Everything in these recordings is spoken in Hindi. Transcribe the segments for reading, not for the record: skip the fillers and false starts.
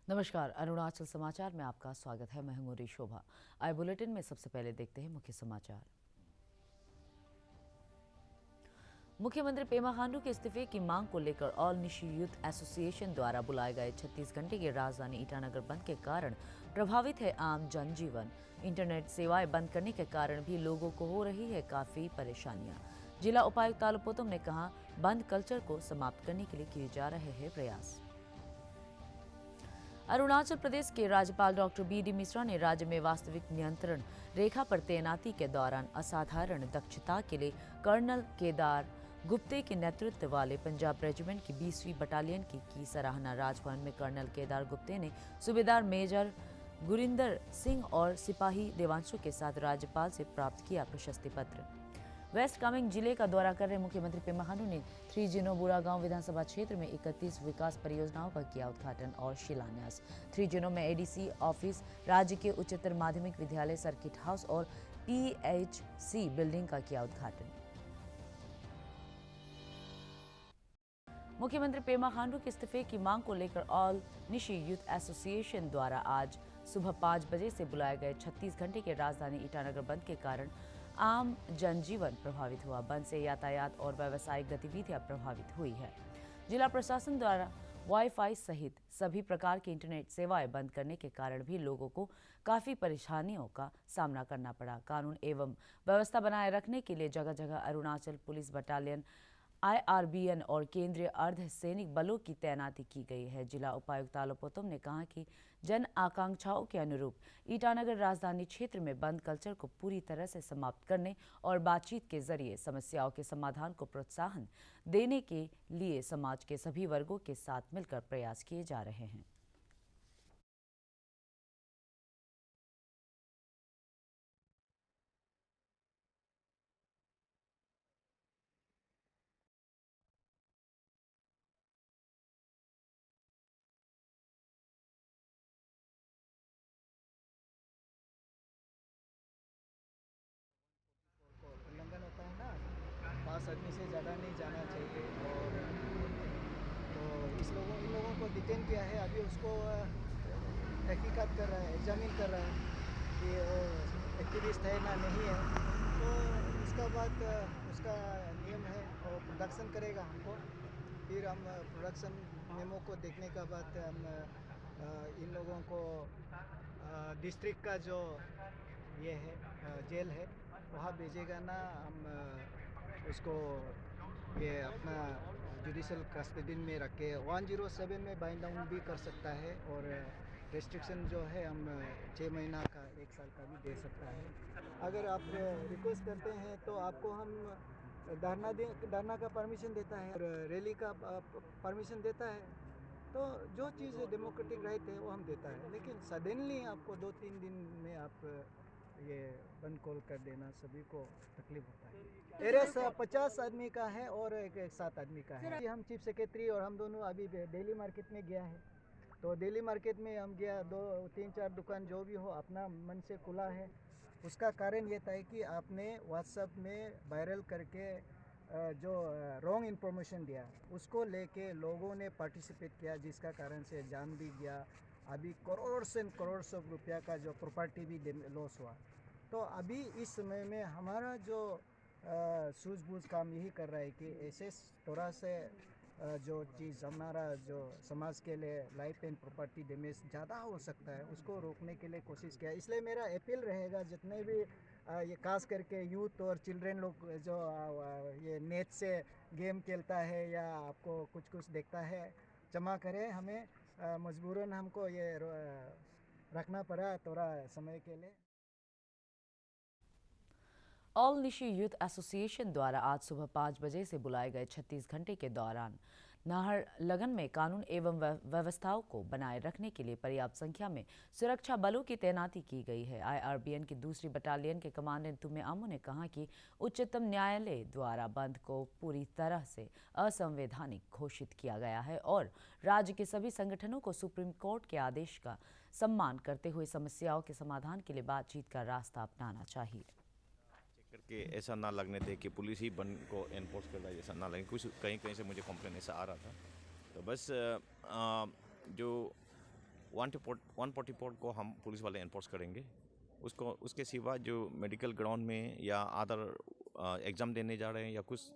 नमस्कार, अरुणाचल समाचार में आपका स्वागत है। मैं हूं शोभा। आए बुलेटिन में सबसे पहले देखते हैं मुख्य समाचार। मुख्यमंत्री पेमा खांडू के इस्तीफे की मांग को लेकर ऑल निशी यूथ एसोसिएशन द्वारा बुलाए गए 36 घंटे की राजधानी ईटानगर बंद के कारण प्रभावित है आम जनजीवन। इंटरनेट सेवाएं बंद करने के कारण भी लोगों को हो रही है काफी परेशानियां। जिला उपायुक्त तालो पोतुम ने कहा, बंद कल्चर को समाप्त करने के लिए किए जा रहे हैं प्रयास। अरुणाचल प्रदेश के राज्यपाल डॉक्टर बी.डी. मिश्रा ने राज्य में वास्तविक नियंत्रण रेखा पर तैनाती के दौरान असाधारण दक्षता के लिए कर्नल केदार गुप्ते के नेतृत्व वाले पंजाब रेजिमेंट की 20वीं बटालियन की सराहना। राजभवन में कर्नल केदार गुप्ते ने सूबेदार मेजर गुरिंदर सिंह और सिपाही देवांशु के साथ राज्यपाल से प्राप्त किया प्रशस्ति पत्र। वेस्ट कामेंग जिले का दौरा कर रहे मुख्यमंत्री पेमा खांडू ने 3 जिनो बुरागांव विधानसभा क्षेत्र में 31 विकास परियोजनाओं का किया उद्घाटन और शिलान्यास। 3 जिनो में एडीसी ऑफिस, राज्य के उच्चतर माध्यमिक विद्यालय, सर्किट हाउस और पीएचसी बिल्डिंग का किया उद्घाटन। मुख्यमंत्री पेमा खांडू के इस्तीफे की मांग को लेकर ऑल निशी यूथ एसोसिएशन द्वारा आज सुबह 5 बजे से बुलाए गए 36 घंटे के राजधानी ईटानगर बंद के कारण आम जनजीवन प्रभावित हुआ। बंद से यातायात और व्यावसायिक गतिविधियां प्रभावित हुई है। जिला प्रशासन द्वारा वाईफाई सहित सभी प्रकार की इंटरनेट सेवाएं बंद करने के कारण भी लोगों को काफी परेशानियों का सामना करना पड़ा। कानून एवं व्यवस्था बनाए रखने के लिए जगह जगह अरुणाचल पुलिस बटालियन, IRBN और केंद्रीय अर्धसैनिक बलों की तैनाती की गई है। जिला उपायुक्त तालो पोतुम ने कहा कि जन आकांक्षाओं के अनुरूप ईटानगर राजधानी क्षेत्र में बंद कल्चर को पूरी तरह से समाप्त करने और बातचीत के जरिए समस्याओं के समाधान को प्रोत्साहन देने के लिए समाज के सभी वर्गों के साथ मिलकर प्रयास किए जा रहे हैं। उल्लंघन होता है ना, 5 आदमी से ज़्यादा नहीं जाना चाहिए। और तो इन लोगों को डिटेन किया है। अभी उसको तहकीकात कर रहा है, एग्जामिन कर रहा है कि वो एक्टिविस्ट है ना नहीं है। तो उसका बाद उसका नियम है और प्रोडक्शन करेगा हमको। फिर हम प्रोडक्शन मेमो को देखने का बाद हम इन लोगों को डिस्ट्रिक्ट का जो ये है जेल है वहाँ भेजेगा ना। हम उसको ये अपना जुडिशल कस्टडी में रख के 107 में बाइंड डाउन भी कर सकता है। और रेस्ट्रिक्शन जो है हम 6 महीना का 1 साल का भी दे सकता है। अगर आप रिक्वेस्ट करते हैं तो आपको हम धरना का परमिशन देता है और रैली का परमिशन देता है। तो जो चीज़ डेमोक्रेटिक राइट है वो हम देता है। लेकिन सडनली आपको 2-3 दिन में आप ये बंद कॉल कर देना, सभी को तकलीफ होता है। एरेस 50 आदमी का है और एक 7 आदमी का है। हम चीफ सेक्रेटरी और हम दोनों अभी दिल्ली मार्केट में गया है। तो दिल्ली मार्केट में हम गया, 2-3-4 दुकान जो भी हो अपना मन से खुला है। उसका कारण ये था कि आपने व्हाट्सएप में वायरल करके जो रॉन्ग इन्फॉर्मेशन दिया उसको लेके लोगों ने पार्टिसिपेट किया, जिसका कारण से जान भी गया। अभी करोड़ एंड करोड़ ऑफ रुपया का जो प्रॉपर्टी भी लॉस हुआ। तो अभी इस समय में हमारा जो सूझबूझ काम यही कर रहा है कि ऐसे थोड़ा से जो चीज़ हमारा जो समाज के लिए लाइफ एंड प्रॉपर्टी डैमेज ज़्यादा हो सकता है उसको रोकने के लिए कोशिश किया। इसलिए मेरा अपील रहेगा जितने भी ये खास करके यूथ और चिल्ड्रेन लोग जो ये नेट से गेम खेलता है या आपको कुछ कुछ देखता है, क्षमा करें, हमें मजबूरन हमको ये रखना पड़ा थोड़ा समय के लिए। ऑल निशी यूथ एसोसिएशन द्वारा आज सुबह 5 बजे से बुलाए गए 36 घंटे के दौरान नाहरलगन में कानून एवं व्यवस्थाओं को बनाए रखने के लिए पर्याप्त संख्या में सुरक्षा बलों की तैनाती की गई है। IRBN की 2री बटालियन के कमांडेंट तुम्मे आमो ने कहा कि उच्चतम न्यायालय द्वारा बंद को पूरी तरह से असंवैधानिक घोषित किया गया है और राज्य के सभी संगठनों को सुप्रीम कोर्ट के आदेश का सम्मान करते हुए समस्याओं के समाधान के लिए बातचीत का रास्ता अपनाना चाहिए। करके ऐसा ना लगने दे कि पुलिस ही बंद को एनफोर्स कर रहा है, ऐसा ना लगे। कुछ कहीं कहीं से मुझे कंप्लेन ऐसा आ रहा था। तो बस जो 144 को हम पुलिस वाले एनफोर्स करेंगे। उसके सिवा जो मेडिकल ग्राउंड में या अदर एग्ज़ाम देने जा रहे हैं या कुछ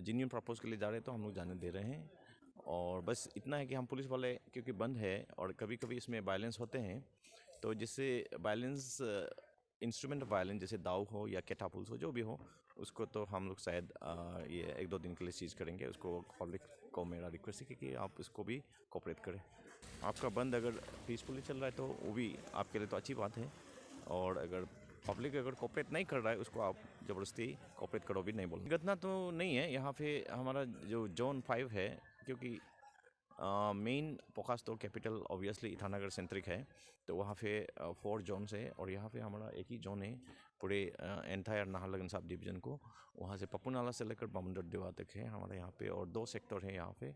जेन्युइन पर्पज़ के लिए जा रहे हैं तो हम लोग जाने दे रहे हैं। और बस इतना है कि हम पुलिस वाले क्योंकि बंद है और कभी कभी इसमें वायलेंस होते हैं, तो जिससे वायलेंस इंस्ट्रूमेंट ऑफ वायलेंस जैसे दाव हो या कैटापुल्स हो जो भी हो, उसको तो हम लोग शायद ये 1-2 दिन के लिए सीज करेंगे। उसको पब्लिक को मेरा रिक्वेस्ट है कि आप इसको भी कोऑपरेट करें। आपका बंद अगर पीसफुली चल रहा है तो वो भी आपके लिए तो अच्छी बात है, और अगर पब्लिक अगर कोऑपरेट नहीं कर रहा है उसको आप ज़बरदस्ती कोऑपरेट करो भी नहीं बोल। घटना तो नहीं है यहाँ पे। हमारा जो जोन 5 है, क्योंकि मेन फोकस तो कैपिटल ऑब्वियसली ईटानगर सेंट्रिक है, तो वहाँ पे 4 जोन्स है और यहाँ पे हमारा एक ही जोन है पूरे एंटायर नाहरलगुन सब डिवीज़न को। वहाँ से पप्पूनाला से लेकर बामुंडा तक है हमारे यहाँ पे, और 2 सेक्टर है यहाँ पे,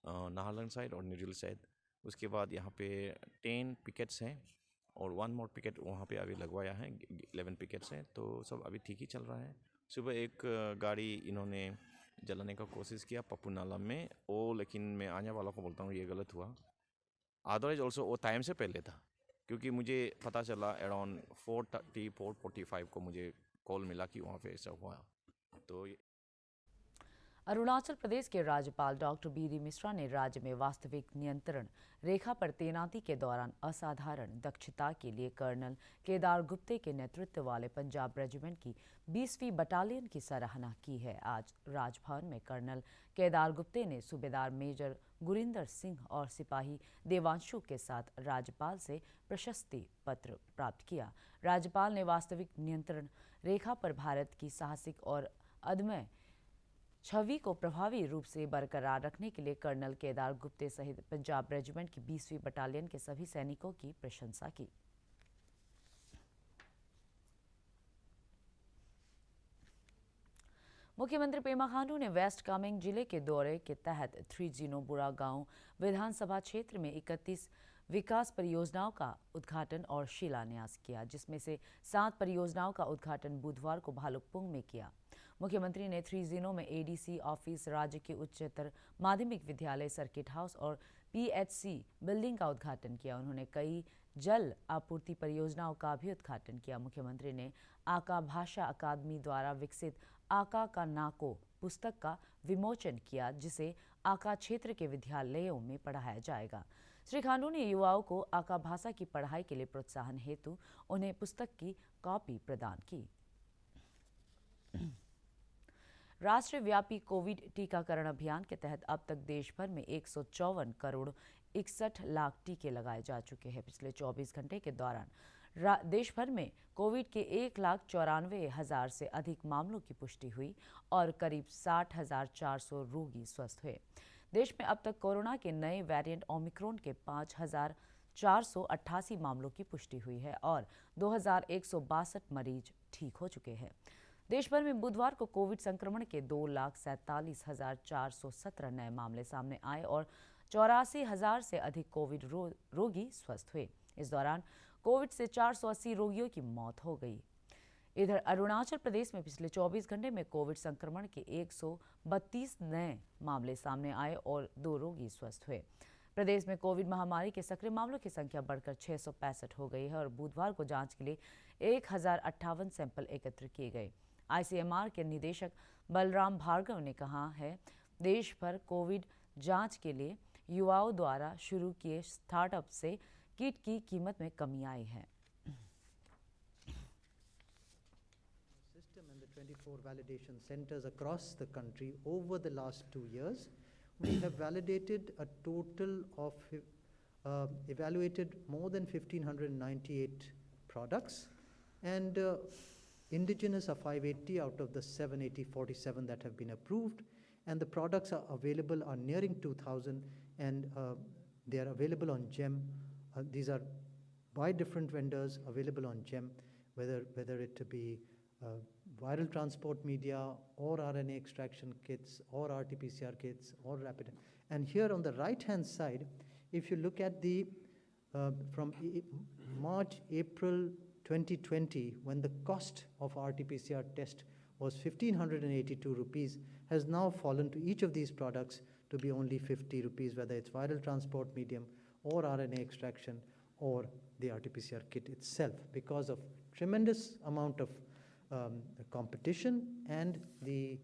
नाहरलगुन साइड और न्यूजिल साइड। उसके बाद यहाँ पे 10 पिकेट्स हैं और 1 मोर पिकेट वहाँ पे अभी लगवाया है, 11 पिकेट्स हैं, तो सब अभी ठीक ही चल रहा है। सुबह एक गाड़ी इन्होंने जलाने का कोशिश किया पप्पूनाला में, लेकिन मैं आने वाला को बोलता हूँ ये गलत हुआ। अदरवाइज ऑल्सो वो टाइम से पहले था, क्योंकि मुझे पता चला अराउंड 4:45 को मुझे कॉल मिला कि वहाँ पे ऐसा हुआ। तो अरुणाचल प्रदेश के राज्यपाल डॉक्टर बी.डी. मिश्रा ने राज्य में वास्तविक नियंत्रण रेखा पर तैनाती के दौरान असाधारण दक्षता के लिए कर्नल केदार गुप्ते के नेतृत्व वाले पंजाब रेजिमेंट की 20वीं बटालियन की सराहना की है। आज राजभवन में कर्नल केदार गुप्ते ने सूबेदार मेजर गुरिंदर सिंह और सिपाही देवांशु के साथ राज्यपाल से प्रशस्ति पत्र प्राप्त किया। राज्यपाल ने वास्तविक नियंत्रण रेखा पर भारत की साहसिक और अदम्य छवि को प्रभावी रूप से बरकरार रखने के लिए कर्नल केदार गुप्ते सहित पंजाब रेजिमेंट की 20वीं बटालियन के सभी सैनिकों की प्रशंसा की। मुख्यमंत्री पेमा खांडू ने वेस्ट कामेंग जिले के दौरे के तहत 3 बुरा गांव विधानसभा क्षेत्र में 31 विकास परियोजनाओं का उद्घाटन और शिलान्यास किया, जिसमें से 7 परियोजनाओं का उद्घाटन बुधवार को भालुकपोंग में किया। मुख्यमंत्री ने 3 में एडीसी ऑफिस, राज्य के उच्चतर माध्यमिक विद्यालय, सर्किट हाउस और पीएचसी बिल्डिंग का उद्घाटन किया। उन्होंने कई जल आपूर्ति परियोजनाओं का भी उद्घाटन किया। मुख्यमंत्री ने आका भाषा अकादमी द्वारा विकसित आका का नाको पुस्तक का विमोचन किया, जिसे आका क्षेत्र के विद्यालयों में पढ़ाया जाएगा। श्री खांडू ने युवाओं को आका भाषा की पढ़ाई के लिए प्रोत्साहन हेतु उन्हें पुस्तक की कॉपी प्रदान की। राष्ट्रव्यापी कोविड टीकाकरण अभियान के तहत अब तक देश भर में 154 करोड़ 61 लाख टीके लगाए जा चुके हैं। पिछले 24 घंटे के दौरान देश भर में कोविड के 1,94,000 से अधिक मामलों की पुष्टि हुई और करीब 60,400 रोगी स्वस्थ हुए। देश में अब तक कोरोना के नए वेरिएंट ओमिक्रॉन के 5,488 मामलों की पुष्टि हुई है और 2,162 मरीज ठीक हो चुके हैं। देश भर में बुधवार को कोविड संक्रमण के 2,47,417 नए मामले सामने आए और 84,000 से अधिक कोविड रोगी स्वस्थ हुए। इस दौरान कोविड से 480 रोगियों की मौत हो गई। इधर अरुणाचल प्रदेश में पिछले 24 घंटे में कोविड संक्रमण के 132 नए मामले सामने आए और 2 रोगी स्वस्थ हुए। प्रदेश में कोविड महामारी के सक्रिय मामलों की संख्या बढ़कर 665 हो गई है और बुधवार को जांच के लिए 1,058 सैंपल एकत्र किए गए। आईसीएमआर के निदेशक बलराम भार्गव ने कहा है, देश भर कोविड जांच के लिए युवाओं द्वारा शुरू किए स्टार्टअप से किट की कीमत में कमी आई है। System and the 24 validation centers across the country over the last 2 years, we have validated a total of evaluated more than 1,598 products, and indigenous are 580 out of the 747 that have been approved, and the products are available, are nearing 2,000, and they are available on GEM. These are by different vendors available on GEM, whether it to be viral transport media or RNA extraction kits or RT-PCR kits or rapid. And here on the right-hand side, if you look at the from March, April 2020, when the cost of RT-PCR test was 1,582 rupees, has now fallen to each of these products to be only 50 rupees, whether it's viral transport medium or RNA extraction or the RT-PCR kit itself, because of tremendous amount of competition and the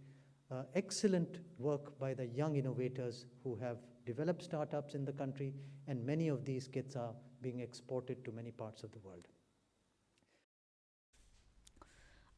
excellent work by the young innovators who have developed startups in the country, and many of these kits are being exported to many parts of the world.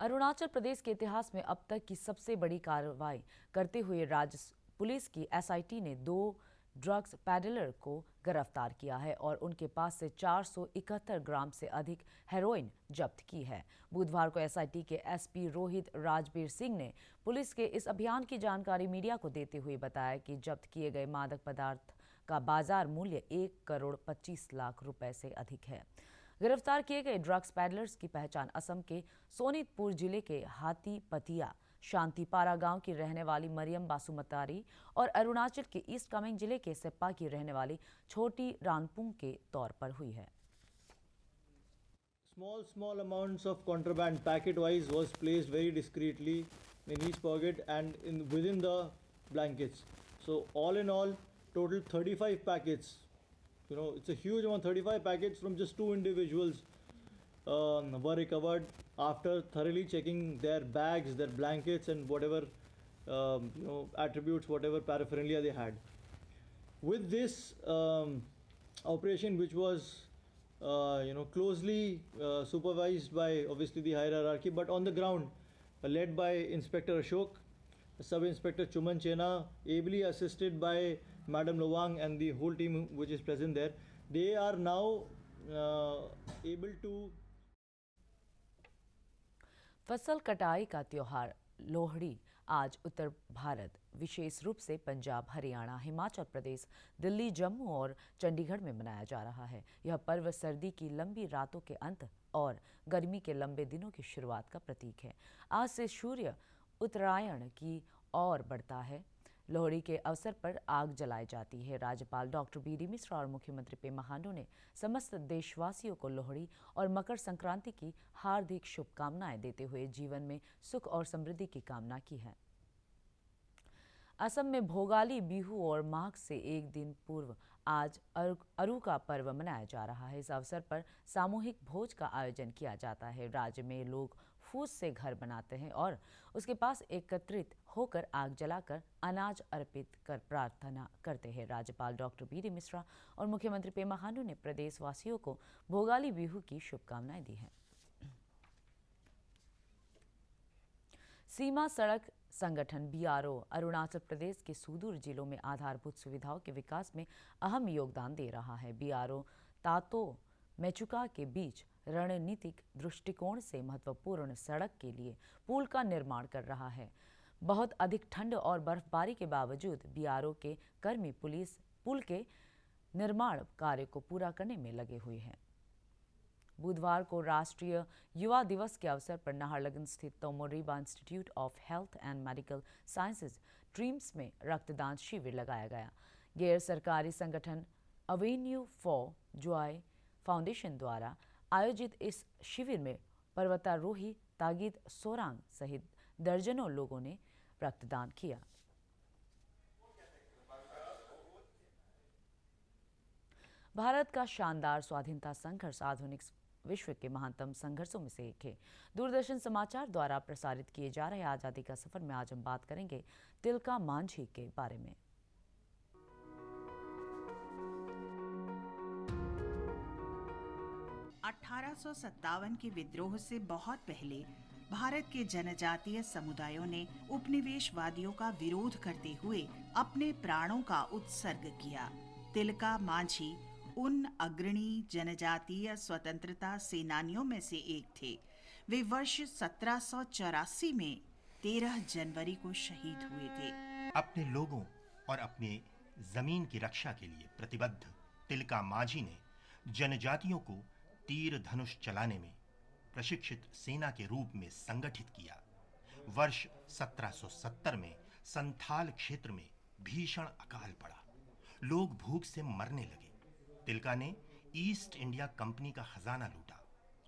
Arunachal Pradesh के इतिहास में अब तक की सबसे बड़ी कार्रवाई करते हुए राज्य पुलिस की एसआईटी ने 2 ड्रग्स पैडलर को गिरफ्तार किया है और उनके पास से 471 ग्राम से अधिक हेरोइन जब्त की है। बुधवार को एसआईटी के एसपी रोहित राजबीर सिंह ने पुलिस के इस अभियान की जानकारी मीडिया को देते हुए बताया कि जब्त किए गए मादक पदार्थ का बाजार मूल्य 1 करोड़ 25 लाख रुपए से अधिक है। गिरफ्तार किए गए ड्रग्स पैडलर्स की पहचान असम के सोनितपुर जिले के हाथीपतिया शांतिपारा गांव की रहने वाली मरियम बासुमतारी और अरुणाचल के ईस्ट कामेंग जिले के सेप्पा की रहने वाली छोटी रानपुंग के तौर पर हुई है। Small amounts of contraband packet wise was placed very discreetly in each pocket and within the blankets. So all in all, total 35 packets. You know, it's a huge amount. 35 packets from just 2 individuals were recovered after thoroughly checking their bags, their blankets, and whatever attributes, whatever paraphernalia they had. With this operation, which was closely supervised by obviously the hierarchy, but on the ground, led by Inspector Ashok, Sub Inspector Chuman Chena, ably assisted by Madam Lowang and the whole team which is present there, they are now able to. फसल कटाई का त्योहार लोहड़ी आज उत्तर भारत, विशेष रूप से पंजाब, हरियाणा, हिमाचल प्रदेश, दिल्ली, जम्मू और चंडीगढ़ में मनाया जा रहा है। यह पर्व सर्दी की लंबी रातों के अंत और गर्मी के लंबे दिनों की शुरुआत का प्रतीक है। आज से सूर्य उत्तरायण की ओर बढ़ता है। लोहड़ी के अवसर पर आग जलाई जाती है। राज्यपाल डॉक्टर बी.डी. मिश्रा और मुख्यमंत्री पेमा खांडू ने समस्त देशवासियों को लोहड़ी और मकर संक्रांति की हार्दिक शुभकामनाएं देते हुए जीवन में सुख और समृद्धि की कामना की है। असम में भोगाली बिहू और माघ से एक दिन पूर्व आज अरू का पर्व मनाया जा रहा है। इस अवसर पर सामूहिक भोज का आयोजन किया जाता है। राज्य में लोग फूस से घर बनाते हैं और उसके पास एकत्रित होकर आग जलाकर अनाज अर्पित कर प्रार्थना करते हैं। राज्यपाल डॉक्टर बी.डी. मिश्रा और मुख्यमंत्री पेमा खांडू ने प्रदेशवासियों को भोगाली बिहू की शुभकामनाएं दी हैं। सीमा सड़क संगठन बीआरओ अरुणाचल प्रदेश के सुदूर जिलों में आधारभूत सुविधाओं के विकास में अहम योगदान दे रहा है। बीआरओ तातो मेचुका के बीच रणनीतिक दृष्टिकोण से महत्वपूर्ण सड़क के लिए पुल का निर्माण कर रहा है। बहुत अधिक ठंड और बर्फबारी के बावजूद बीआरओ के कर्मी पुल के निर्माण कार्य को पूरा करने में लगे हुए हैं। बुधवार को राष्ट्रीय युवा दिवस के अवसर पर नाहरलगुन स्थित Tomo Riba institute of health and medical sciences dreams में रक्तदान शिविर लगाया गया। गैर सरकारी संगठन अवेन्यू फॉर जॉय फाउंडेशन द्वारा आयोजित इस शिविर में पर्वतारोही तागिद सोरांग सहित दर्जनों लोगों ने रक्तदान किया। भारत का शानदार स्वाधीनता संघर्ष आधुनिक विश्व के महानतम संघर्षों में से एक है। दूरदर्शन समाचार द्वारा प्रसारित किए जा रहे आज़ादी का सफर में आज हम बात करेंगे तिलका मांझी के बारे में। के विद्रोह से बहुत पहले भारत के जनजातीय समुदायों ने उपनिवेशवादियों का विरोध करते हुए अपने प्राणों का उत्सर्ग किया। तिलका मांझी उन अग्रणी जनजातीय स्वतंत्रता सेनानियों में से एक थे। वे वर्ष 1784 में 13 जनवरी को शहीद हुए थे। अपने लोगों और अपने जमीन की रक्षा के लिए प्रतिबद्ध तिलका मांझी ने जनजातियों को तीर धनुष चलाने में प्रशिक्षित सेना के रूप में संगठित किया। वर्ष 1770 में संथाल क्षेत्र में भीषण अकाल पड़ा। लोग भूख से मरने लगे। तिलका ने ईस्ट इंडिया कंपनी का खजाना लूटा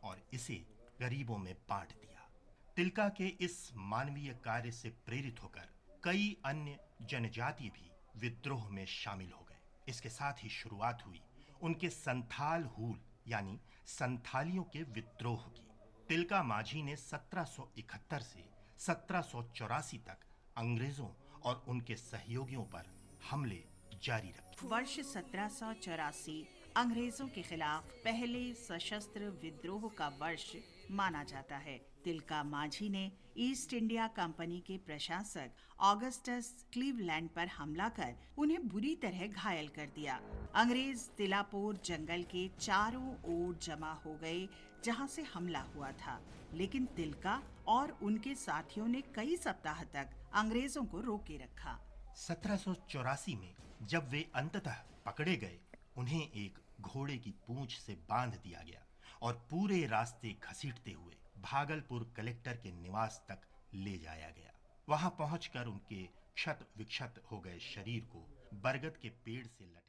और इसे गरीबों में बांट दिया। तिलका के इस मानवीय कार्य से प्रेरित होकर कई अन्य जनजाति भी विद्रोह में शामिल हो गए। इसके साथ ही शुरुआत हुई उनके संथाल हूल यानी संथालियों के विद्रोह की। तिलका माझी ने 1771 से 1784 तक अंग्रेजों और उनके सहयोगियों पर हमले जारी रखे। वर्ष 1784 अंग्रेजों के खिलाफ पहले सशस्त्र विद्रोह का वर्ष माना जाता है। तिलका माझी ने ईस्ट इंडिया कंपनी के प्रशासक ऑगस्टस क्लीवलैंड पर हमला कर उन्हें बुरी तरह घायल कर दिया। अंग्रेज तिलापोर जंगल के चारों ओर जमा हो गए जहां से हमला हुआ था, लेकिन तिलका और उनके साथियों ने कई सप्ताह तक अंग्रेजों को रोके रखा। 1784 में जब वे अंततः पकड़े गए, उन्हें एक घोड़े की पूंछ से बांध दिया गया और पूरे रास्ते घसीटते हुए भागलपुर कलेक्टर के निवास तक ले जाया गया। वहां पहुंचकर उनके क्षत विक्षत हो गए शरीर को बरगद के पेड़ से लटका।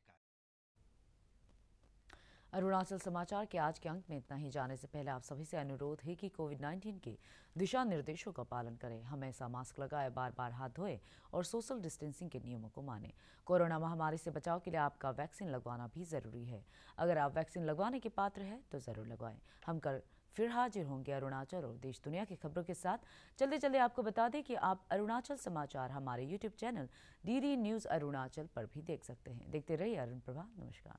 अरुणाचल समाचार के आज के अंक में इतना ही। जाने से पहले आप सभी से अनुरोध है कि कोविड-19 के दिशा निर्देशों का पालन करें, हमेशा मास्क लगाएं, बार बार हाथ धोएं और सोशल डिस्टेंसिंग के नियमों को मानें। कोरोना महामारी से बचाव के लिए आपका वैक्सीन लगवाना भी ज़रूरी है। अगर आप वैक्सीन लगवाने के पात्र हैं तो ज़रूर लगवाएं। हम कल फिर हाजिर होंगे अरुणाचल और देश दुनिया की खबरों के साथ। चलते चलते आपको बता दें कि आप अरुणाचल समाचार हमारे YouTube channel DD news Arunachal पर भी देख सकते हैं। देखते रहिए अरुण प्रभा। नमस्कार।